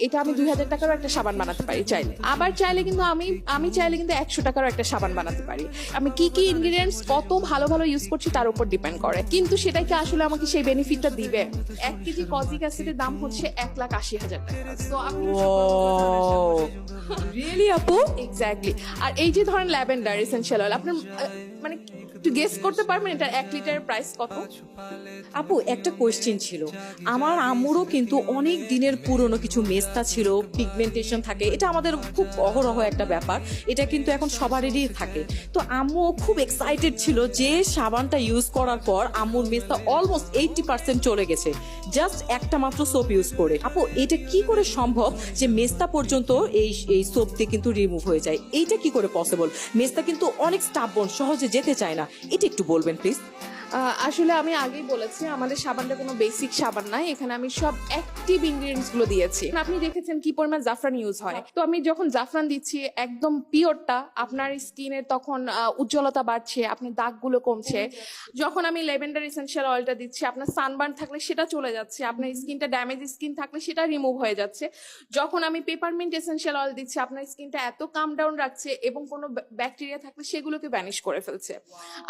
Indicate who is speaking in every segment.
Speaker 1: এটা আমি 2000 টাকারও একটা সাবান বানাতে পারি চাইলে, আবার চাইলে কিন্তু আমি চাইলে কিন্তু 100 টাকারও একটা সাবান বানাতে পারি। আমি কি কি ইনগ্রিডিয়েন্টস কত ভালো ভালো ইউজ করছি তার উপর ডিপেন্ড করে, কিন্তু সেটা কি আসলে আমাকে সেই বেনিফিটটা দিবে? 1 কেজি কজিক অ্যাসিডের দাম হচ্ছে 1,80,000 টাকা। তো আমি
Speaker 2: রিয়েলি আপু?
Speaker 1: এক্স্যাক্টলি। আর এই যে ধরেন ল্যাভেন্ডার এসেনশিয়াল অয়েল, আপনার মানে একটু গেস করতে পারবেন এটা 1 লিটারের প্রাইস কত?
Speaker 2: আপু একটা কোয়েশ্চেন ছিল, আমার আম্মুরও কিন্তু অনেক দিনের পুরনো কিছু মেস্তা ছিল, পিগমেন্টেশন থাকে, এটা আমাদের খুব অহরহ একটা ব্যাপার, এটা কিন্তু এখন সবারই থাকে। তো আম্মু খুব এক্সাইটেড ছিল যে সাবানটা ইউজ করার পর আম্মুর মেস্তা অলমোস্ট 80% চলে গেছে জাস্ট একটা মাত্র সোপ ইউজ করে। আপু এটা কি করে সম্ভব যে মেস্তা পর্যন্ত এই সোপ দিয়ে কিন্তু রিমুভ হয়ে যায়? এইটা কি করে পসিবল? মেস্তা কিন্তু অনেক স্টাবন, সহজে যেতে চায় না, এটা একটু বলবেন প্লিজ।
Speaker 1: আসলে আমি আগেই বলেছি আমাদের সাবানটা কোনো বেসিক সাবান নাই, এখানে আমি সব অ্যাক্টিভ ইনগ্রিডিয়েন্টস গুলো দিয়েছি। আপনি দেখেছেন কি পরিমাণ জাফরান ইউজ হয়, তো আমি যখন জাফরান দিচ্ছি একদম পিওরটা, আপনার স্কিনের তখন উজ্জ্বলতা বাড়ছে, আপনার দাগগুলো কমছে। যখন আমি ল্যাভেন্ডার এসেনশিয়াল অয়েলটা দিচ্ছি, আপনার সানবার্ন থাকলে সেটা চলে যাচ্ছে, আপনার স্কিনটা ড্যামেজ স্কিন থাকলে সেটা রিমুভ হয়ে যাচ্ছে। যখন আমি পেপারমিন্ট এসেনশিয়াল অয়েল দিচ্ছি, আপনার স্কিনটা এত কাম ডাউন রাখছে এবং কোনো ব্যাকটেরিয়া থাকলে সেগুলোকে ব্যানিশ করে ফেলছে।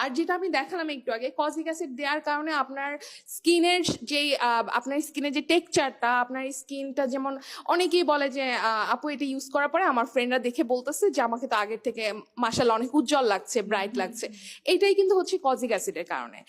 Speaker 1: আর যেটা আমি দেখালাম একটু আগে, কজিক অ্যাসিড দেওয়ার কারণে আপনার স্কিনের আপনার স্কিনের যে টেক্সচারটা, আপনার স্কিনটা যেমন অনেকেই বলে যে আপু এটা ইউজ করার পরে আমার ফ্রেন্ডরা দেখে বলতেছে যে আমাকে তো আগের থেকে মাশাআল্লাহ অনেক উজ্জ্বল লাগছে, ব্রাইট লাগছে। এইটাই কিন্তু হচ্ছে কজিক অ্যাসিডের কারণে।